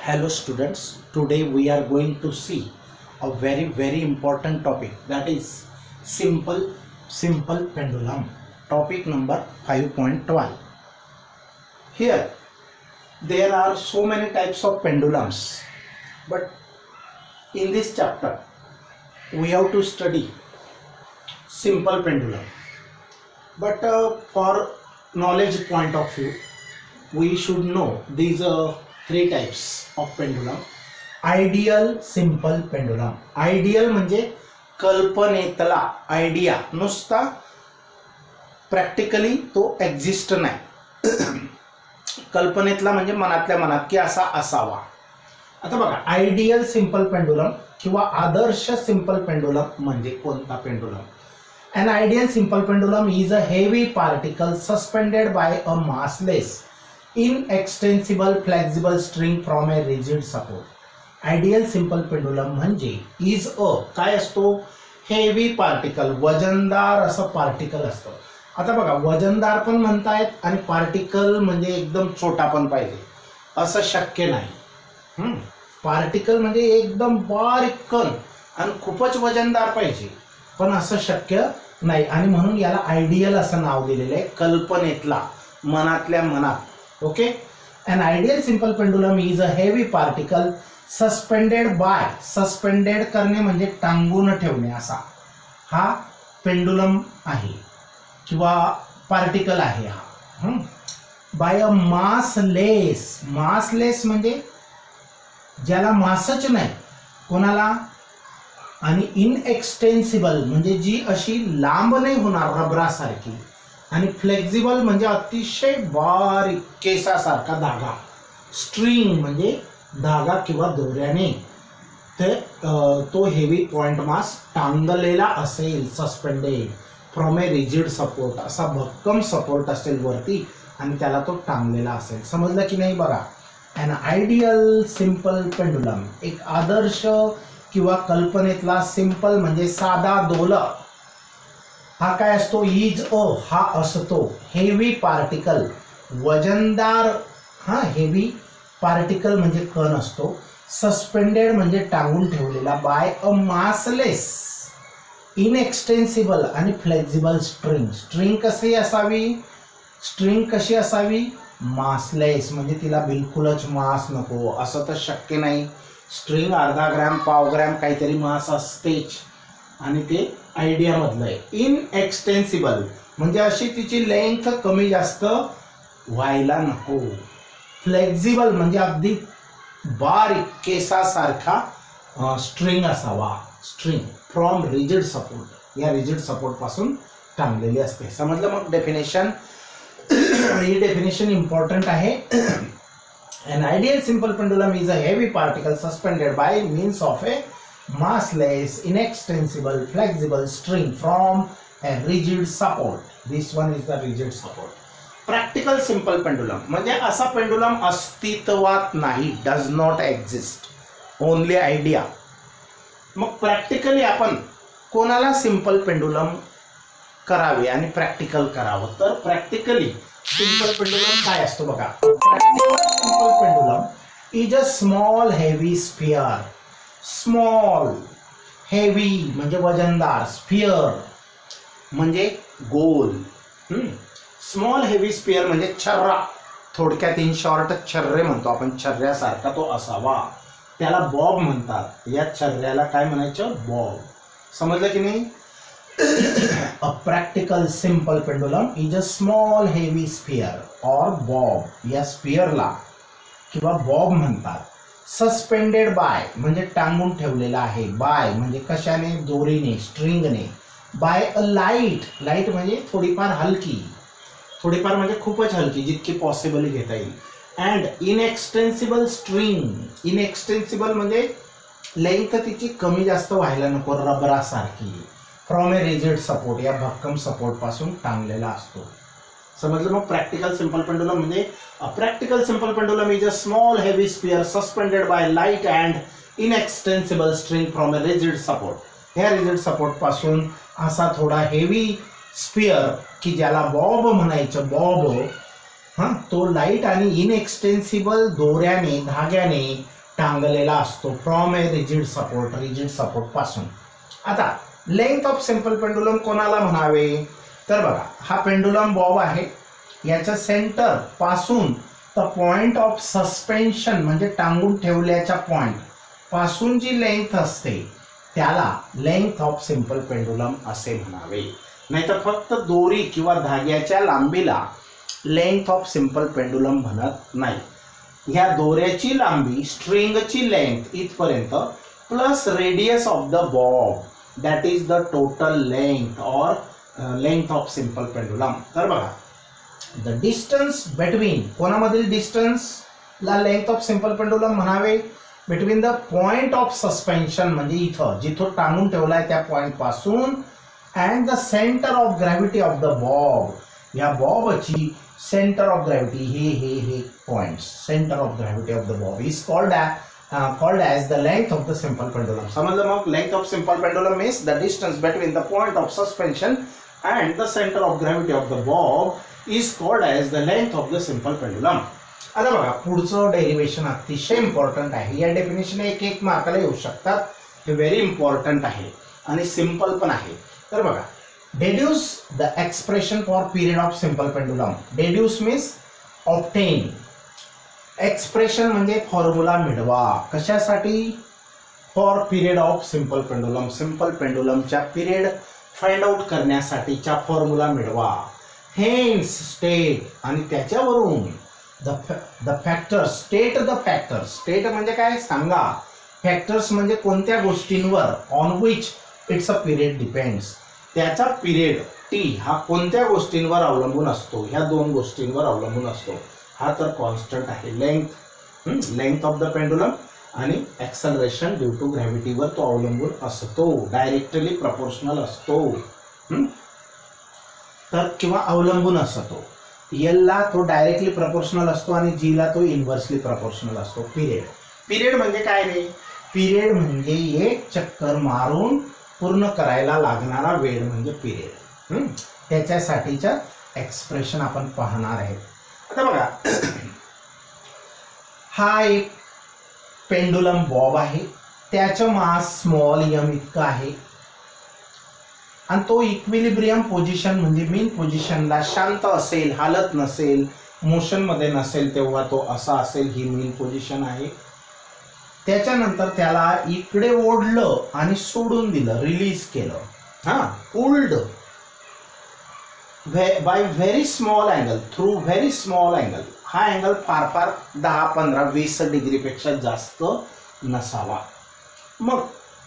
Hello students, today we are going to see a very important topic, that is simple pendulum. Topic number 5.12. Here there are so many types of pendulums, but in this chapter we have to study simple pendulum. But for knowledge point of view, we should know these three types of pendulum. Ideal, simple pendulum. Ideal म्हणजे कल्पनेतला, idea नुसता practically तो exist नाही. कल्पनेतला म्हणजे मनातल्या मनात की असा असावा. आता बघा, आयडियल सिंपल पेंडुलम किंवा आदर्श सिंपल पेंडुलम म्हणजे कोणता pendulum? An ideal simple pendulum is a heavy particle suspended by a massless, inextensible, flexible string from a rigid support. Ideal simple pendulum म्हणजे is a काय असतो? हेवी पार्टिकल, वजनदार असं particle असतं. आता बघा, वजनदार पण म्हणतायत आणि पार्टिकल म्हणजे एकदम छोटा पण पाहिजे असं शक्य नाही. पार्टिकल म्हणजे एकदम बारीक कण आणि खूपच वजनदार पाहिजे पण असं शक्य नाही, आणि म्हणून याला आयडियल असं नाव दिलेलं आहे, कल्पनेतला, मनातल्या मनात. Okay. An ideal simple pendulum is a heavy particle suspended by, suspended करणे म्हणजे टांगून ठेवणे, असा हा पेंडुलम आहे किंवा पार्टिकल आहे हा. बाय अ मासलेस, मासलेस म्हणजे ज्याला मासच नाही, कोणाला? आणि इनएक्सटेन्सिबल म्हणजे जी अशी लांब नाही होणार रबरासारखी, आणि फ्लेक्झिबल म्हणजे अतिशय बारीक केसासारखा धागा. स्ट्रिंग म्हणजे धागा किंवा दोऱ्याने ते तो हेवी पॉइंट मास टांगलेला असेल, suspended from a rigid support, असा भक्कम सपोर्ट असेल वरती आणि त्याला तो टांगलेला असेल. समजलं की नाही? बघा, अन आयडियल सिंपल पेंडुलम, एक आदर्श किंवा कल्पनेतला, सिंपल म्हणजे साधा दोलक, हा काय असतो? इज अ, हा असतो हेवी पार्टिकल, वजनदार, हा हेवी पार्टिकल म्हणजे कण असतो. सस्पेंडेड म्हणजे टांगून ठेवलेला, बाय अ मासलेस, इनएक्सटेन्सिबल आणि फ्लेक्झिबल स्ट्रिंग. स्ट्रिंग कशी असावी? स्ट्रिंग कशी असावी? मासलेस म्हणजे तिला बिलकुलच मास नको, असं तर शक्य नाही. स्ट्रिंग अर्धा ग्रॅम, पाव ग्रॅम काहीतरी मास असतेच, आणि ते आयडिया मधलं आहे. इनएक्सटेन्सिबल म्हणजे अशी तिची लेंथ कमी जास्त व्हायला नको. फ्लेक्झिबल म्हणजे अगदी बारीक केसासारखा स्ट्रिंग असावा. स्ट्रिंग फ्रॉम रिजिड सपोर्ट, या रिजिड सपोर्ट पासून टांगलेली असते. समजलं? मग डेफिनेशन, ही डेफिनेशन इम्पॉर्टंट आहे. An ideal simple pendulum is a heavy particle suspended by means of a massless, inextensible, flexible string from a rigid support. This one is the rigid support. Practical simple pendulum म्हणजे असा pendulum अस्तित्वात नाही, does not exist, only idea. मग practically आपण कोणाला simple pendulum करावे आणि practical करावं? तर प्रॅक्टिकली सिंपल पेंडुलम काय असतो बघा. Practical simple pendulum is a small heavy sphere. Small heavy म्हणजे वजनदार, स्फिअर म्हणजे गोल. स्मॉल हेवी स्फिअर म्हणजे छर्रा, थोडक्यात इन शॉर्ट छर्रे म्हणतो आपण, छर्ऱ्यासारखा तो असावा. त्याला बॉब म्हणतात. या छर्ऱ्याला काय म्हणायचं? बॉब. समजलं की नाही? A practical simple pendulum is a small heavy sphere or bob. या स्फिअरला किंवा बॉब म्हणतात. सस्पेंडेड बाय म्हणजे टांगून ठेवलेला आहे. बाय म्हणजे कशाने? दोरीने, स्ट्रिंगने. बाय अ लाईट, लाईट म्हणजे थोडीफार हलकी, थोडीफार म्हणजे खूपच हलकी, जितकी पॉसिबल घेता येईल. अँड इनएक्सटेन्सिबल स्ट्रिंग, इनएक्सटेन्सिबल म्हणजे लेंथ तिची कमी जास्त व्हायला नको, रबरासारखी. फ्रॉम ए रिजिड सपोर्ट, या भक्कम सपोर्ट पासून टांगलेला असतो. समजलं? मग प्रॅक्टिकल सिंपल पेंडुलम म्हणजे a practical simple pendulum is a small heavy sphere suspended by light and inextensible string from a rigid support. ह्या रिजिड सपोर्ट पासून असा थोडा हेवी स्फिअर की ज्याला बॉब म्हणायचं, बॉब, तो लाईट आणि इनएक्सटेन्सिबल दोऱ्याने धाग्याने टांगलेला असतो फ्रॉम ए रिजिड सपोर्ट पासून. आता लेंथ ऑफ सिंपल पेंडुलम कोणाला म्हणावे तर बघा, हा पेंडुलम बॉब आहे, याच्या सेंटर पासून तर पॉइंट ऑफ सस्पेन्शन म्हणजे टांगून ठेवल्याच्या पॉइंट पासून जी लेंथ असते त्याला लेंथ ऑफ सिंपल पेंडुलम असे म्हणावे. नाहीतर फक्त दोरी किंवा धाग्याच्या लांबीला लेंथ ऑफ सिंपल पेंडुलम म्हणत नाही. ह्या दोऱ्याची लांबी स्ट्रिंगची लेंथ इथपर्यंत plus radius of the Bob that is the total length or length of simple pendulum. तर बघा, द डिस्टन्स बिटवीन कोणामधील डिस्टन्स ला लेंथ ऑफ सिंपल पेंडुलम म्हणावे between the point of suspension म्हणजे इथं जिथं टांगून ठेवलाय त्या पॉइंट पासून and the centre of gravity of the bob. या बॉबची सेंटर ऑफ ग्रॅव्हिटी हे points centre of gravity of the Bob is called as the length of the simple pendulum. समजलं मग, length of simple pendulum is the distance between the point of suspension and the center of gravity of the bob is called as the length of the simple pendulum. आता बघा, पुढचं derivation अतिशय important आहे. या definition एक मार्काला येऊ शकतात. हे व्हेरी इम्पॉर्टंट आहे आणि सिंपल पण आहे. तर बघा, deduce the expression for period of simple pendulum. deduce means obtain. Expression म्हणजे फॉर्म्युला मिळवा. कशासाठी? For period of simple pendulum. Simple पेंडुलमच्या पिरियड फाइंड आउट करण्यासाठीचा फॉर्म्युला मिळवा. हेन्स स्टेट आणि त्याच्यावरून the factors. State the factors. State म्हणजे काय सांगा. फॅक्टर्स म्हणजे कोणत्या गोष्टींवर on which its a period depends. त्याचा पिरियड टी हा कोणत्या गोष्टींवर अवलंबून असतो. ह्या दोन गोष्टींवर अवलंबून असतो. हा तर कॉन्स्टंट आहे लेंथ ऑफ द पेंडुलम आणि ॲक्सलरेशन ड्यू टू ग्रॅव्हिटीवर तो अवलंबून असतो. डायरेक्टली प्रपोर्शनल असतो तर किंवा अवलंबून असतो. एलला तो डायरेक्टली प्रपोर्शनल असतो आणि जीला तो इन्व्हर्सली प्रपोर्शनल असतो. पिरियड म्हणजे काय रे? पिरियड म्हणजे एक चक्कर मारून पूर्ण करायला लागणारा वेळ म्हणजे पिरियड. त्याच्यासाठीचं एक्सप्रेशन आपण पाहणार आहे. आता बघा, हा एक पेंडुलम बॉब आहे, त्याचं मास स्मॉल एम इतकं आहे आणि तो इक्विलिब्रियम पोझिशन म्हणजे मीन पोझिशनला शांत असेल, हालत नसेल, मोशन मध्ये नसेल तेव्हा तो असा असेल. ही मीन पोझिशन आहे. त्याच्यानंतर त्याला इकडे ओढलं आणि सोडून दिलं, रिलीज केलं, pulled bye very small angle through very small angle. हा अँगल फार 10, 15, 20 डिग्रीपेक्षा जास्त नसावा. मग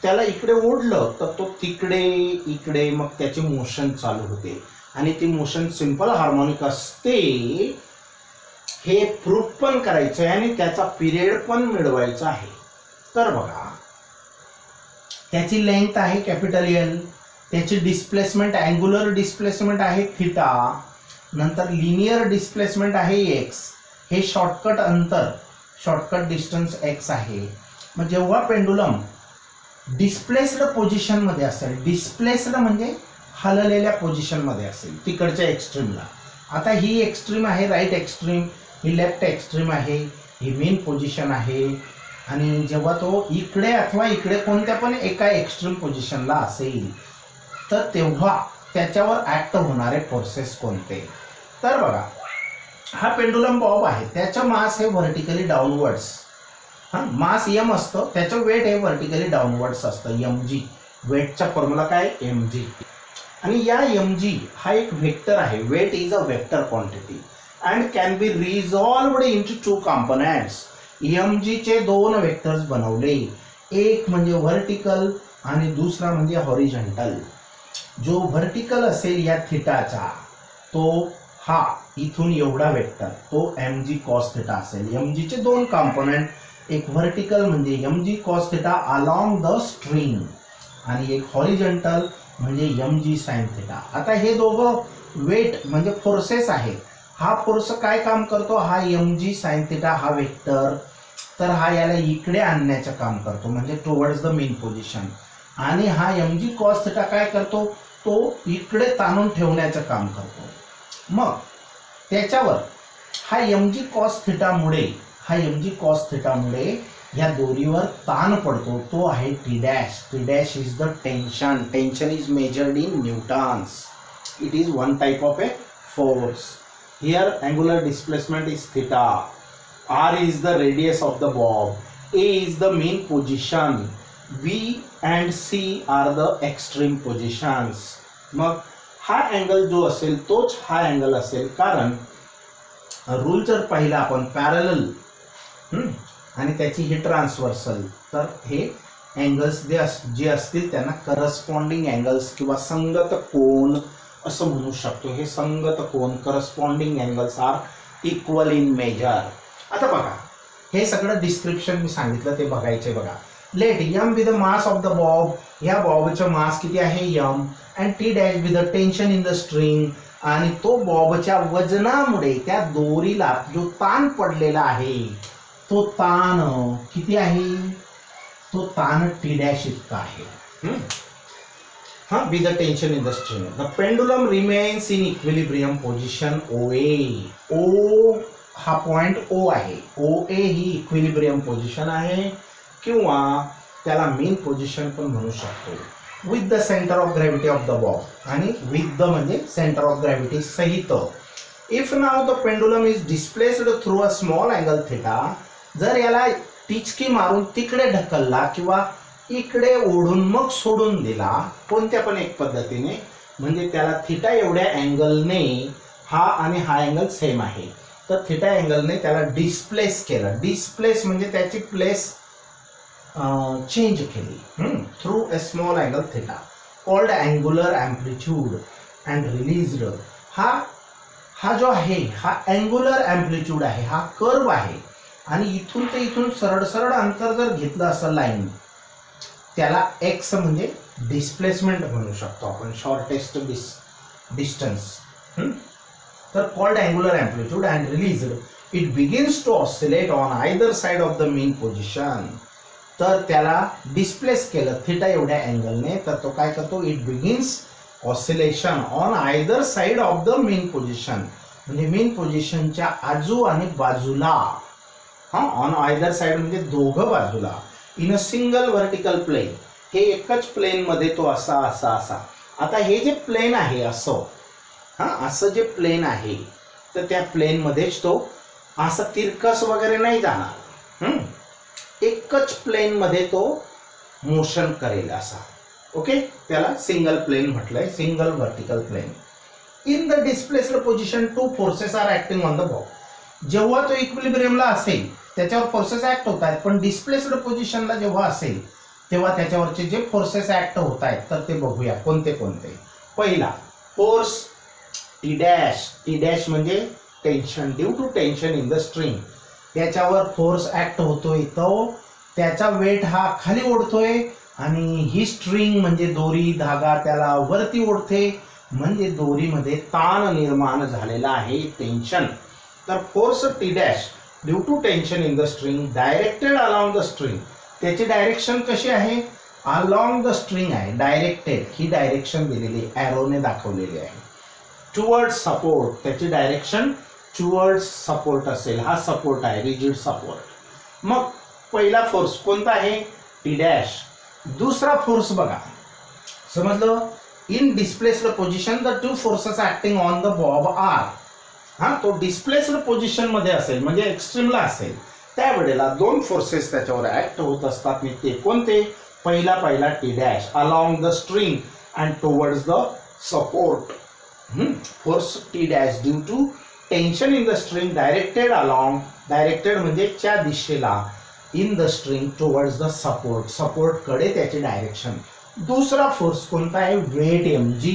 त्याला इकडे ओढलं तर तो तिकडे इकडे मग त्याचे मोशन चालू होते आणि ती मोशन सिंपल हार्मोनिक असते. हे प्रूफ पण करायचं आहे आणि त्याचा पिरियड पण मिळवायचा आहे. तर बघा, त्याची लेंथ आहे कॅपिटल एल, त्याची डिस्प्लेसमेंट अँग्युलर डिस्प्लेसमेंट आहे थिटा, नंतर लिनियर डिस्प्लेसमेंट आहे एक्स. हे शॉर्टकट अंतर, शॉर्टकट डिस्टन्स एक्स आहे. मग जेव्हा पेंडुलम डिस्प्लेस्ड पोझिशन मध्ये असेल, डिस्प्लेस्ड म्हणजे हललेल्या पोझिशन मध्ये असेल तिकडच्या एक्स्ट्रीमला. आता ही एक्स्ट्रीम आहे राईट एक्स्ट्रीम, ही लेफ्ट एक्स्ट्रीम आहे, ही मेन पोझिशन आहे. आणि जेव्हा तो इकडे अथवा इकडे कोणत्या पण एका एक्स्ट्रीम पोझिशनला असेल तर तेव्हा त्याच्यावर ऍक्ट होणारे फोर्सेस कोणते? तर बघा, हा पेंडुलम बॉब आहे, त्याचं मास हे व्हर्टिकली डाऊनवर्ड्स, मास एम असतं, त्याचं वेट हे व्हर्टिकली डाऊनवर्ड्स असतं. एम जी वेटचा फॉर्म्युला काय? M g. आणि या एम जी हा एक वेक्टर आहे. Weight is a vector quantity and can be resolved into 2 components. M जीचे 2 वेक्टर्स बनवले, एक म्हणजे व्हर्टिकल आणि दुसरा म्हणजे हॉरिझॉन्टल. जो व्हर्टिकल असेल या थिटाचा तो हा इथून एवढा वेक्टर तो एम जी कॉस थिटा असेल. एम जीचे 2 कंपोनेंट, एक व्हर्टिकल म्हणजे m g cos theta along the string आणि एक हॉरिझॉन्टल म्हणजे एम जी साइन थिटा. आता हे दोघं वेट म्हणजे फोर्सेस आहेत. हा फोर्स काय काम करतो? हा एम जी साइन थिटा हा वेक्टर, तर हा याला इकडे आणण्याचं काम करतो म्हणजे टुवर्ड्स द मेन पोझिशन. आणि हा एम जी कॉस थिटा काय करतो? तो इकडे ताणून ठेवण्याचं काम करतो. मग त्याच्यावर हा mg cos थिटामुळे या दोरीवर ताण पडतो, तो आहे T dash. T dash is the tension. Tension is measured in Newton's. It is one type of a force. Here angular displacement is theta. R is the radius of the bob. A is the mean position. B and C are the extreme positions. मग हा angle जो असेल तोच हा angle असेल, कारण rule जर पाहिला आपण पॅरलल आणि त्याची ही ट्रान्सव्हर्सल, तर हे अँगल्स जे असतील त्यांना करस्पॉन्डिंग अँगल्स किंवा संगत कोन असं म्हणू शकतो. हे संगत कोन, corresponding angles are equal in measure. आता बघा, हे सगळं डिस्क्रिप्शन मी सांगितलं ते बघायचे. बघा, let m be the mass of the bob. या बॉबचं मास किती आहे m, and T dash be the tension in the string. आणि तो बॉबच्या वजनामुळे त्या दोरीला जो ताण पडलेला आहे, तो ताण किती आहे, तो ताण टी डॅश इतका आहे. बी the tension in the string. The pendulum remains in equilibrium position OA. ओ हा पॉइंट O आहे. OA ही इक्विलिब्रियम पोझिशन आहे, किंवा त्याला मेन पोझिशन पण म्हणू शकतो. With the centre of gravity of the Bob. आणि विथ द म्हणजे सेंटर ऑफ ग्रॅव्हिटी सहित. If now the pendulum is displaced through a small angle theta. जर याला टिचकी मारून तिकडे ढकलला किंवा इकडे ओढून मग सोडून दिला, कोणत्या पण एक पद्धतीने, म्हणजे त्याला थिटा एवढ्या अँगलने हा आणि हा अँगल सेम आहे, तर थिटा अँगलने त्याला डिस्प्लेस केलं. डिस्प्लेस म्हणजे त्याची प्लेस चेंज केली through a small angle theta, called angular amplitude and released. हा जो आहे हा अँग्युलर अँप्लिट्यूड आहे, हा कर्व आहे. आणि इथून ते इथून सरळ सरळ अंतर जर घेतलं असं लाईन, त्याला x म्हणजे डिस्प्लेसमेंट म्हणू शकतो आपण, शॉर्टेस्ट डिस्टन्स. तर called angular amplitude and released. It begins to oscillate on either side of the main position. तर त्याला डिस्प्लेस केलं थिटा एवढ्या अँगलने, तर तो काय करतो, it begins oscillation on either side of the main position. म्हणजे मेन पोझिशनच्या आजू आणि बाजूला, ऑन आयदर साइड म्हणजे दोघं बाजूला, in a single vertical plane. हे एकच प्लेन मध्ये तो असा असा असा. आता हे जे प्लेन आहे असं, असं जे प्लेन आहे, तर त्या प्लेन मध्येच तो असं तिरकस वगैरे नाही जाणार. एकच प्लेन मध्ये तो मोशन करेल असा. ओके, त्याला सिंगल प्लेन म्हटलंय, single vertical plane. In the displaced position two forces are acting on the bob. जेव्हा तो इक्विलिब्रियमला असेल त्याच्यावर फोर्सेस ऍक्ट होत आहेत, पण डिस्प्लेस्ड पोझिशनला जेव्हा असेल तेव्हा त्याच्यावरचे जे फोर्सेस ऍक्ट होत आहेत, तर ते बघूया कोणते कोणते. पहिला force T dash. T dash म्हणजे tension, due to tension in the string. त्याच्यावर फोर्स ऍक्ट होतोय, तो त्याचा वेट हा खाली ओढतोय, आणि ही स्ट्रिंग म्हणजे दोरी धागा त्याला वरती ओढते, म्हणजे दोरीमध्ये ताण निर्माण झालेला आहे, टेन्शन. तर force T dash due to tension in the string directed along the string. त्याची डायरेक्शन कशी आहे, अलॉंग द स्ट्रिंग आहे, डायरेक्टेड. ही डायरेक्शन दिलेली ॲरोने दाखवलेली आहे. टुवर्ड्स सपोर्ट, त्याची डायरेक्शन टुवर्ड्स सपोर्ट असेल. हा सपोर्ट आहे, रिजिड सपोर्ट. मग पहिला फोर्स कोणता आहे, टी डॅश. दुसरा फोर्स बघा, समजलं. In displaced position the two forces acting on the bob are. तो डिस्प्लेस्ड पोझिशन मध्ये असेल म्हणजे एक्स्ट्रीमला असेल, त्यावेळेला दोन फोर्सेस त्याच्यावर ऍक्ट होत असतात. ते कोणते, पहिला T dash along the string and towards the support. Force T dash due to tension in the string directed along, directed म्हणजे त्या दिशेला, in the string towards the support, support कडे त्याची डायरेक्शन. दुसरा फोर्स कोणता आहे, वेट mg.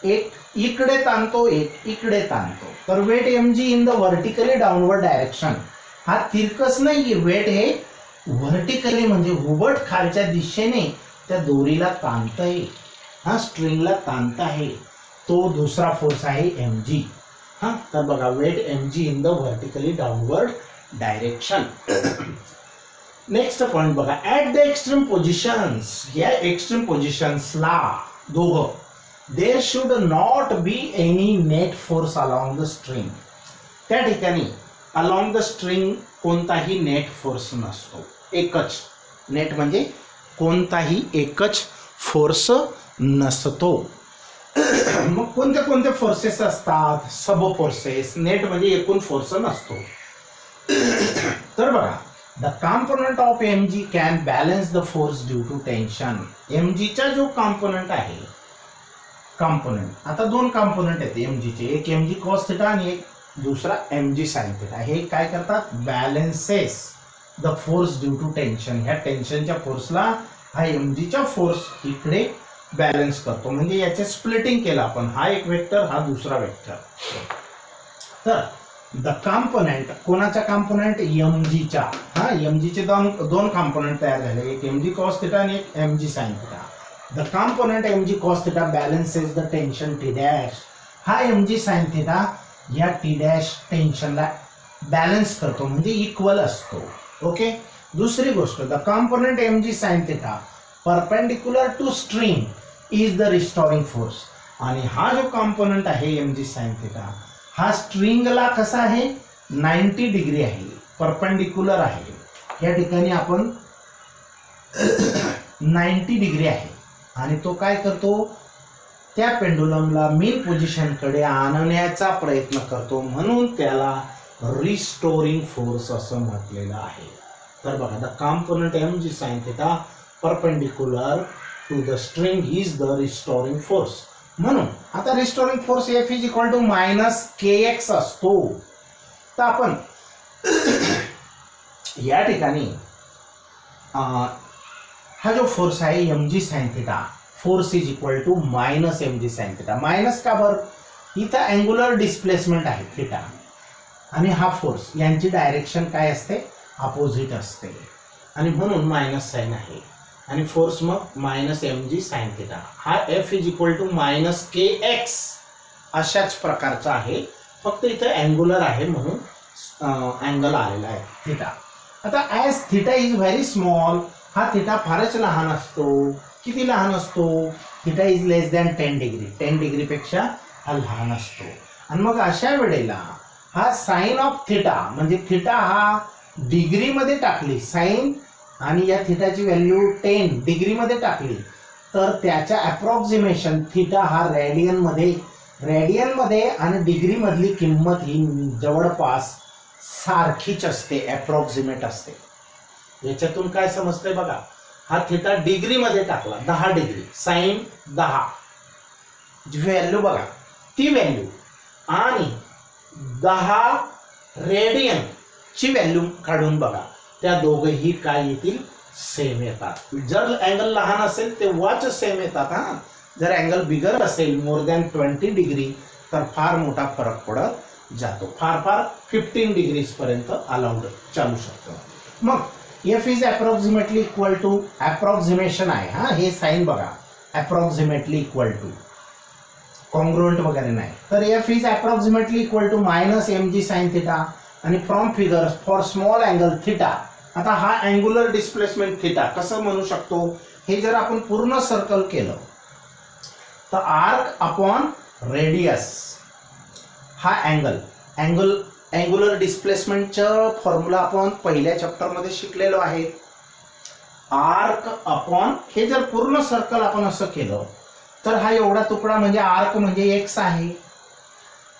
एक इकडे ताणतो, एक इकडे ताणतो. तर weight mg in the vertically downward direction. हा तिरकस नाही, वेट हे व्हर्टिकली म्हणजे उबट खालच्या दिशेने त्या दोरीला ताणतंय, स्ट्रिंगला ताणत आहे. तो दुसरा फोर्स आहे mg. तर बघा, weight mg in the vertically downward direction. Next point बघा, ऍट द एक्स्ट्रीम पोझिशन्स. या एक्स्ट्रीम पोझिशन्सला दोघं, there should not be any net force along the string. त्या ठिकाणी अलॉंग द स्ट्रिंग कोणताही नेट फोर्स नसतो, एकच नेट म्हणजे कोणताही एकच फोर्स नसतो. मग कोणते कोणते फोर्सेस असतात? सब फोर्सेस. नेट म्हणजे एकूण फोर्स नसतो. तर बघा, the component of mg can balance the force due to tension. mgचा जो कॉम्पोनंट आहे, कॉम्पोनंट आता दोन कॉम्पोनंट आहेत mgचे, एक mg cos θ आणि एक दुसरा mg sin θ. हे काय करतात? Balances the force due to tension. ह्या टेन्शनच्या फोर्सला हा mgचा फोर्स इकडे बॅलन्स करतो. म्हणजे याचे स्प्लिटिंग केलं आपण, हा एक वेक्टर, हा दुसरा वेक्टर. तर द कॉम्पोनंट, कोणाचा कॉम्पोनंट? mgचा. हा, mgचे दोन कॉम्पोनंट तयार झाले, एक mg cos θ आणि एक mg sin θ. The component mg cos θ balances the tension t dash. हा mg sin θ या t डॅश टेन्शनला बॅलन्स करतो, म्हणजे इक्वल असतो. ओके. दुसरी गोष्ट, the component mg sin θ perpendicular to string is the restoring force. आणि हा जो कॉम्पोनंट आहे mg sin θ, हा स्ट्रिंगला कसा आहे? 90 डिग्री आहे, परपेंडिक्युलर आहे. या ठिकाणी आपण 90 डिग्री आहे आणि तो काय करतो? त्या पेंडुलमला मेन पोझिशनकडे आणण्याचा प्रयत्न करतो, म्हणून त्याला रिस्टोरिंग फोर्स असं म्हटलेलं आहे. तर बघा, the component mg sin θ perpendicular to the string is the restoring force. म्हणून आता restoring force F is equal to -kx असतो. तर आपण या ठिकाणी हा जो फोर्स आहे mg sin θ, force is equal to -mg sin θ. Minus का बरं? इथं अँग्युलर डिस्प्लेसमेंट आहे थिटा आणि हा फोर्स, यांची डायरेक्शन काय असते? अपोजिट असते आणि म्हणून मायनस साइन आहे आणि फोर्स मग -mg sin θ. हा F is equal to -kx अशाच प्रकारचा आहे, फक्त इथे अँग्युलर आहे म्हणून अँगल आलेला आहे थिटा. आता as theta is very small, हा थिटा फारच लहान असतो. किती लहान असतो? Theta is less than 10 degree. 10 डिग्रीपेक्षा हा लहान असतो. आणि मग अशा वेळेला हा साइन ऑफ थिटा, म्हणजे थिटा हा डिग्रीमध्ये टाकली साइन आणि या थिटाची व्हॅल्यू 10 डिग्रीमध्ये टाकली, तर त्याच्या अप्रॉक्सिमेशन थिटा हा रेडियनमध्ये आणि डिग्रीमधली किंमत ही जवळपास सारखीच असते, अप्रॉक्सिमेट असते. याच्यातून काय समजते बघा, हा थिटा डिग्रीमध्ये टाकला 10 डिग्री, साइन 10 व्हॅल्यू बघा, ती व्हॅल्यू आणि 10 रेडियन ची व्हॅल्यू काढून बघा, त्या दोघेही काय येतील? सेम येतात. जर अँगल लहान असेल तेव्हाच सेम येतात. हा, जर अँगल बिगर असेल मोर दॅन 20 डिग्री तर फार मोठा फरक पडत जातो. फार 15 डिग्रीज पर्यंत अलाउड चालू शकतो. मग F is approximately equal to, approximation आहे हा, हे साइन बघा, अप्रॉक्सिमेटली इक्वल टू, कॉन्ग्रुएंट वगैरे नाही. तर F is approximately equal to -mg sin θ आणि from figure for small angle theta. आता हा अँग्युलर डिस्प्लेसमेंट थिटा कसं म्हणू शकतो? हे जर आपण पूर्ण सर्कल केलं तर आर्क अपॉन रेडियस हा अँग्युलर डिस्प्लेसमेंटचं फॉर्म्युला आपण पहिल्या चॅप्टरमध्ये शिकलेलो आहे. आर्क अपॉन, हे जर पूर्ण सर्कल आपण असं केलं तर हा एवढा तुकडा म्हणजे आर्क म्हणजे x आहे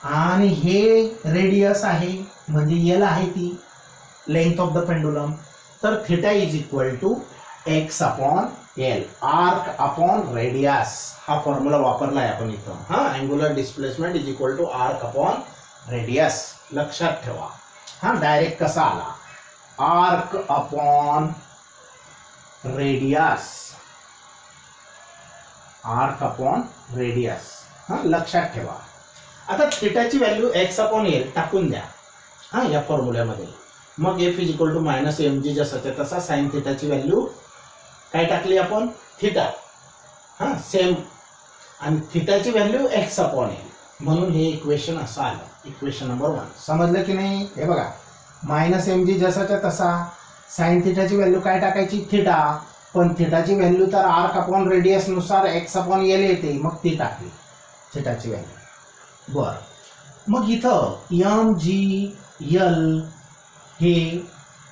आणि हे रेडियस आहे म्हणजे L आहे, ती लेंथ ऑफ द पेंडुलम. तर theta is equal to x upon L, arc upon radius. हा फॉर्म्युला वापरला आहे आपण इथं. हा, angular displacement is equal to arc upon radius, लक्षात ठेवा. हा, डायरेक्ट कसा आला? Arc upon radius, arc upon radius. हा, लक्षात ठेवा. आता थिटाची व्हॅल्यू x अपॉन L टाकून द्या हा या फॉर्म्युल्यामध्ये. मग F is equal to -mg जसाच्या तसा साइन थिटाची व्हॅल्यू काय टाकली आपण? थिटा. हा, सेम, आणि थिटाची व्हॅल्यू x अपॉन L, म्हणून हे इक्वेशन असं आलं. इक्वेशन नंबर 1 समजलं की नाही? हे बघा, -mg जसाच्या तसा साइन थिटाची व्हॅल्यू काय टाकायची? थिटा. पण थिटाची व्हॅल्यू तर आर्क अपॉन रेडियस नुसार x अपॉन L येते, मग ती टाकली थिटाची व्हॅल्यू. बरं, मग इथं एम जी एल हे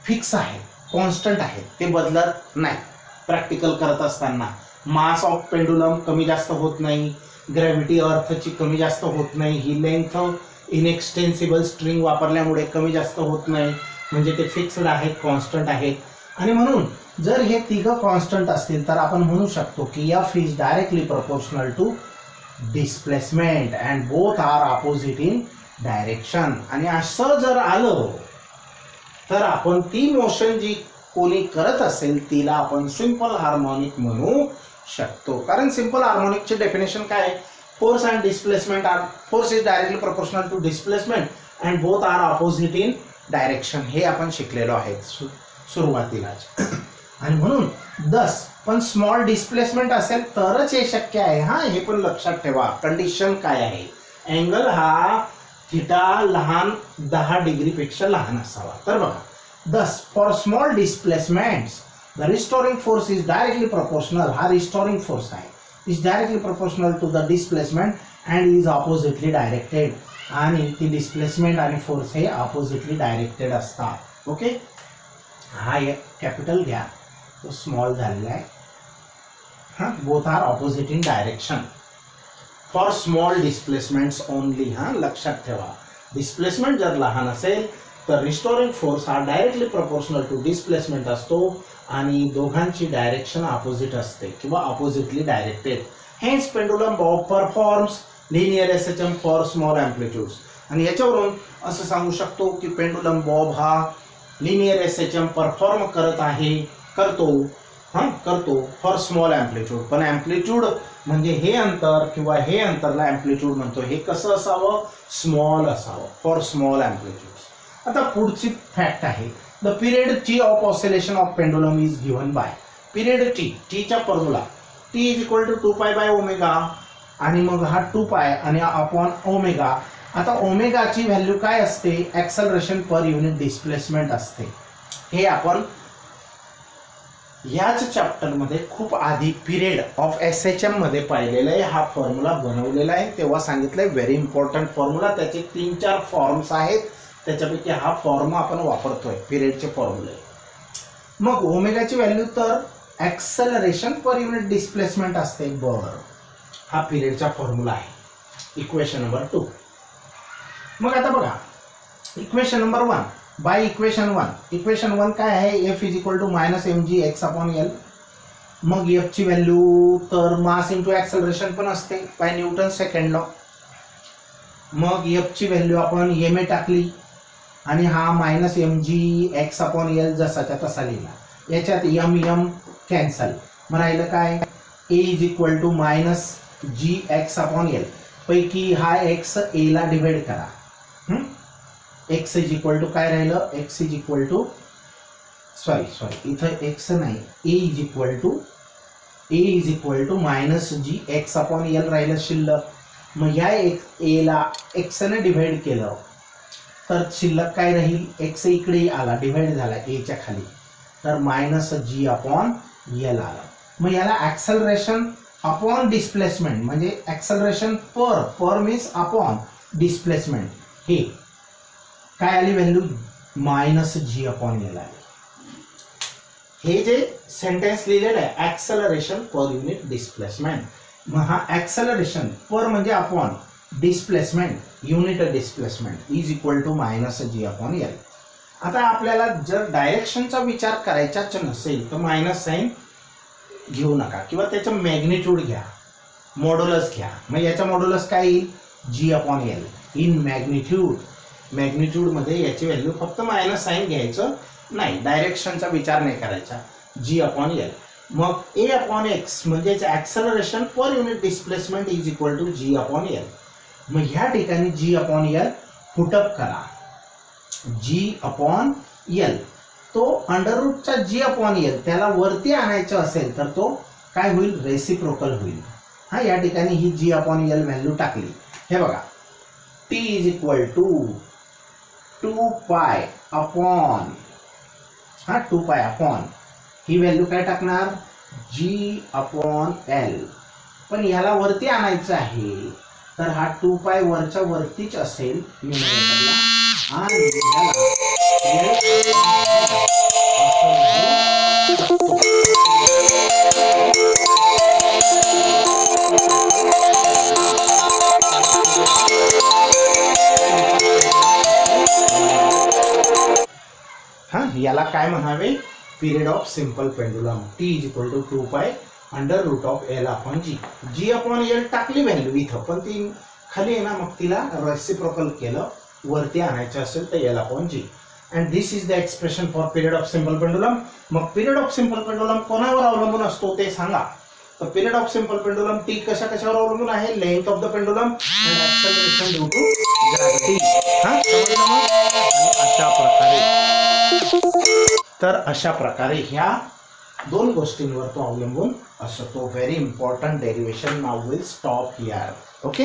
फिक्स आहे, कॉन्स्टंट आहे, ते बदलत नाही. प्रॅक्टिकल करत असताना मास ऑफ पेंडुलम कमी जास्त होत नाही, ग्रॅव्हिटी अर्थची कमी जास्त होत नाही, ही लेंथ इनएक्सटेन्सिबल स्ट्रिंग वापरल्यामुळे कमी जास्त होत नाही, म्हणजे ते फिक्स्ड आहेत, कॉन्स्टंट आहेत. आणि म्हणून जर हे तिघं कॉन्स्टंट असतील तर आपण म्हणू शकतो की F is directly proportional to displacement and both are opposite in direction. आणि असं जर आलं तर आपण ती मोशन जी कोणी करत असेल तिला आपण सिंपल हार्मोनिक म्हणू शकतो. कारण सिंपल हार्मोनिकचे डेफिनेशन काय आहे? Force and displacement are, force is directly proportional to displacement and both are opposite in direction. हे आपण शिकलेलो आहे सुरुवातीलाच. आणि म्हणून 10 पण स्मॉल डिस्प्लेसमेंट असेल तरच हे शक्य आहे. हा, हे पण लक्षात ठेवा. कंडिशन काय आहे? अँगल हा थिटा लहान 10 डिग्रीपेक्षा लहान असावा. तर बघा, 10 for small displacements the restoring force is directly proportional. हा रिस्टोरिंग फोर्स आहे, is directly proportional to the displacement and is oppositely directed. आणि ती डिस्प्लेसमेंट आणि फोर्स हे ऑपोजिटली डायरेक्टेड असतात. ओके, हा एक कॅपिटल घ्या, तो स्मॉल झालेला आहे. हा, both are opposite in direction for small displacements only. हा, लक्षात ठेवा. डिस्प्लेसमेंट जर लहान असेल तर रिस्टोरिंग फोर्स हा डायरेक्टली प्रोपोर्शनल टू डिस्प्लेसमेंट असतो आणि दोघांची डायरेक्शन ऑपोजिट असते किंवा oppositely directed. Hence pendulum bob performs linear SHM for small amplitudes. आणि याच्यावरून असं सांगू शकतो की पेंडुलम बॉब हा लिनियर एसएचएम परफॉर्म करतो फॉर स्मॉल अँप्लिट्यूड. पण अँप्लिट्यूड म्हणजे हे अंतर किंवा हे अंतरला अँप्लिट्यूड म्हणतो. हे कसं असावं? स्मॉल असावं, फॉर स्मॉल अँप्लिट्यूड. आता पुढची फॅक्ट आहे, the period T of oscillation of pendulum is given by. Period टीचा formula T is equal to 2 pi by omega. आणि मग हा 2 पाय आणि अपॉन ओमेगा. आता ओमेगाची व्हॅल्यू काय असते? ॲक्सलरेशन पर युनिट डिस्प्लेसमेंट असते. हे आपण याच चॅप्टरमध्ये खूप आधी पिरियड ऑफ एसएचएम मध्ये पाहिलेलं आहे. हा फॉर्म्युला बनवलेला आहे, तेव्हा सांगितलंय. Very important formula. त्याचे 3-4 फॉर्म्स आहेत, त्याच्यापैकी हा फॉर्म आपण वापरतोय, पिरियडचे फॉर्म्युले. मग ओमेगाची व्हॅल्यू तर ॲक्सलरेशन पर युनिट डिस्प्लेसमेंट असते. बरं, हा पिरियडचा फॉर्म्युला आहे. Equation number 2. मग आता बघा, equation number 1 by equation 1. Equation 1 काय आहे? F is equal to minus m g x upon L. मग एफ ची व्हॅल्यू तर मास इंटू ॲक्सलरेशन पण असते बाय न्यूटन सेकंड लॉ. मग एफ ची व्हॅल्यू आपण एम ए टाकली आणि हा minus m g x upon L जसाच्या तसा लिहिला. याच्यात एम एम कॅन्सल. मग राहिलं काय? A is equal to minus g x upon l. पैकी हा एक्स ए ला डिवाइड करा. एक्स इज इक्वल टू काय राहिलं? X is equal to sorry इथं एक्स नाही, a is equal to minus g x upon l राहिलं शिल्लक. मग या ए ला एक्स ने डिवाइड केलं तर शिल्लक काय राहील? एक्स इकडे आला, डिवाइड झाला एच्या खाली, तर मायनस जी अपॉन एल आला. मग याला ॲक्सलरेशन अपॉन डिस्प्लेसमेंट म्हणजे ॲक्सलरेशन पर मीन्स अपॉन डिस्प्लेसमेंट. हे काय आली value? Minus g upon L आली. हे जे सेंटेन्स लिहिलेलं आहे ॲक्सलरेशन पर युनिट डिस्प्लेसमेंट. मग हा ॲक्सलरेशन पर म्हणजे upon displacement unit displacement is equal to minus g upon L. आता आपल्याला जर डायरेक्शनचा विचार करायचाच नसेल तर मायनस साईन घेऊ नका किंवा त्याचं मॅग्निट्यूड घ्या, मॉड्युलस घ्या. मग याचा मॉड्युलस काय येईल? जी अपॉन एल इन मॅग्निट्यूड. मॅग्निट्यूडमध्ये याची व्हॅल्यू फक्त मायनस साईन घ्यायचं नाही, डायरेक्शनचा विचार नाही करायचा. G upon L. मग ए अपॉन एक्स म्हणजेच acceleration per unit displacement is equal to g upon L. मग ह्या ठिकाणी जी अपॉन एल फुटअप करा. जी अपॉन एल तो अंडर रूटचा जी अपॉन एल त्याला वरती आणायचं असेल तर तो काय होईल? रेसिप्रोकल होईल. हा, या ठिकाणी ही जी अपॉन एल व्हॅल्यू टाकली. हे बघा, T is equal to 2 pi upon 2 pi upon he value काय टाकणार? जी अपॉन एल. पण याला वरती आणायचं आहे तर हा 2π वरच्या वरतीच असेल न्यूमरेटरला आणि याला काय म्हणावे, period of simple pendulum. T is equal to 2π under root of l upon g. G upon l टाकली व्हॅल्यू इथं, पण ती खाली आहे ना, मग तिला रेसिप्रोकल केलं, वरती आणायचं असेल तर L upon g. And this is the expression for period of simple pendulum. मग पिरियड ऑफ सिंपल पेंडुलम कोणावर अवलंबून असतो ते सांगा. तर period of simple pendulum T कशावर अवलंबून आहे, length of the pendulum and acceleration due to gravity. अशा प्रकारे ह्या दोन गोष्टींवर तो अवलंबून असतो. Very important derivation. Now will stop here. Okay.